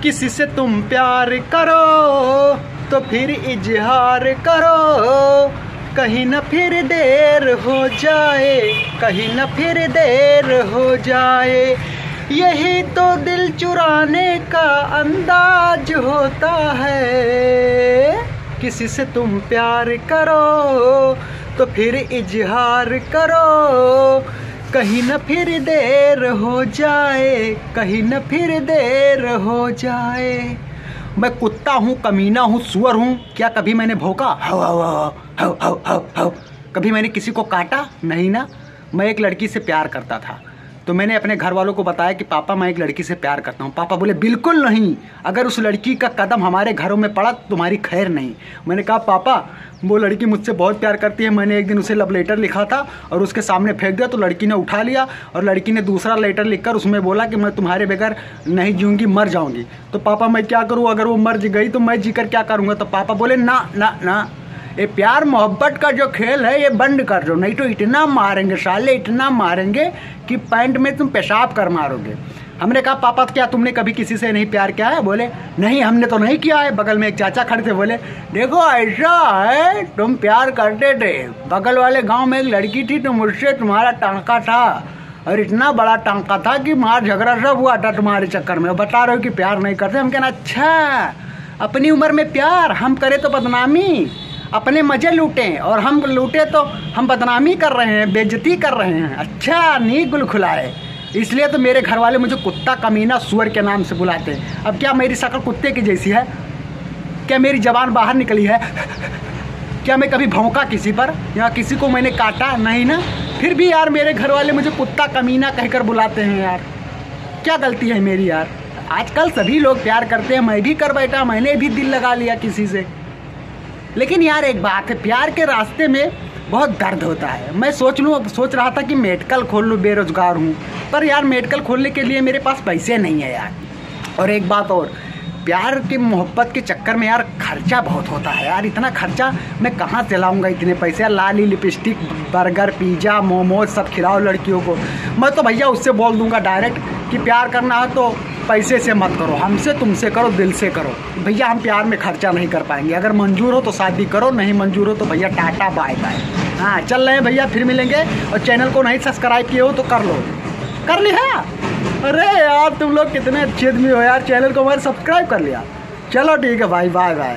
किसी से तुम प्यार करो तो फिर इजहार करो, कहीं न फिर देर हो जाए, कहीं न फिर देर हो जाए। यही तो दिल चुराने का अंदाज होता है। किसी से तुम प्यार करो तो फिर इजहार करो, कहीं न फिर देर हो जाए, कहीं न फिर देर हो जाए। मैं कुत्ता हूँ, कमीना हूँ, सुअर हूँ, क्या कभी मैंने भौंका? हाउ हाउ हाउ हाउ हाउ हाउ हाउ। कभी मैंने किसी को काटा? नहीं ना। मैं एक लड़की से प्यार करता था, तो मैंने अपने घर वालों को बताया कि पापा मैं एक लड़की से प्यार करता हूँ। पापा बोले बिल्कुल नहीं, अगर उस लड़की का कदम हमारे घरों में पड़ा तो तुम्हारी खैर नहीं। मैंने कहा पापा वो लड़की मुझसे बहुत प्यार करती है, मैंने एक दिन उसे लव लेटर लिखा था और उसके सामने फेंक दिया, तो लड़की ने उठा लिया और लड़की ने दूसरा लेटर लिखकर उसमें बोला कि मैं तुम्हारे बगैर नहीं जीऊँगी, मर जाऊँगी। तो पापा मैं क्या करूँ, अगर वो मर गई तो मैं जीकर क्या करूँगा? तो पापा बोले ना ना ना, ये प्यार मोहब्बत का जो खेल है ये बंद कर दो, नहीं तो इतना मारेंगे साले, इतना मारेंगे कि पैंट में तुम पेशाब कर मारोगे। हमने कहा पापा क्या तुमने कभी किसी से नहीं प्यार किया है? बोले नहीं हमने तो नहीं किया है। बगल में एक चाचा खड़े थे, बोले देखो ऐसा है तुम प्यार करते थे, बगल वाले गांव में एक लड़की थी तो मुझसे तुम्हारा टांका था, और इतना बड़ा टांका था कि मार झगड़ा सब हुआ था तुम्हारे चक्कर में, बता रहे हो कि प्यार नहीं करते। हम कहना अच्छा अपनी उम्र में प्यार, हम करे तो बदनामी, अपने मजे लूटें और हम लूटे तो हम बदनामी कर रहे हैं, बेइज्जती कर रहे हैं। अच्छा नी गुल खुलाए, इसलिए तो मेरे घर वाले मुझे कुत्ता, कमीना, सुअर के नाम से बुलाते हैं। अब क्या मेरी शक्ल कुत्ते की जैसी है? क्या मेरी जबान बाहर निकली है? क्या मैं कभी भौंका किसी पर या किसी को मैंने काटा? नहीं ना। फिर भी यार मेरे घर वाले मुझे कुत्ता, कमीना कहकर बुलाते हैं यार, क्या गलती है मेरी यार? आजकल सभी लोग प्यार करते हैं, मैं भी कर बैठा, मैंने भी दिल लगा लिया किसी से। लेकिन यार एक बात है, प्यार के रास्ते में बहुत दर्द होता है। मैं सोच रहा था कि मेडिकल खोल लूँ, बेरोजगार हूँ, पर यार मेडिकल खोलने के लिए मेरे पास पैसे नहीं है यार। और एक बात और, प्यार के मोहब्बत के चक्कर में यार खर्चा बहुत होता है यार, इतना खर्चा मैं कहाँ से लाऊंगा इतने पैसे? लाली, लिपस्टिक, बर्गर, पिज़्ज़ा, मोमोज सब खिलाओ लड़कियों को। मैं तो भैया उससे बोल दूंगा डायरेक्ट कि प्यार करना है तो पैसे से मत करो, हमसे तुमसे करो, दिल से करो। भैया हम प्यार में खर्चा नहीं कर पाएंगे, अगर मंजूर हो तो शादी करो, नहीं मंजूर हो तो भैया टाटा बाय बाय। हाँ चल रहे हैं भैया, फिर मिलेंगे। और चैनल को नहीं सब्सक्राइब किए हो तो कर लो, कर लिया? अरे यार तुम लोग कितने अच्छे आदमी हो यार, चैनल को हमारे सब्सक्राइब कर लिया। चलो ठीक है भाई, बाय बाय।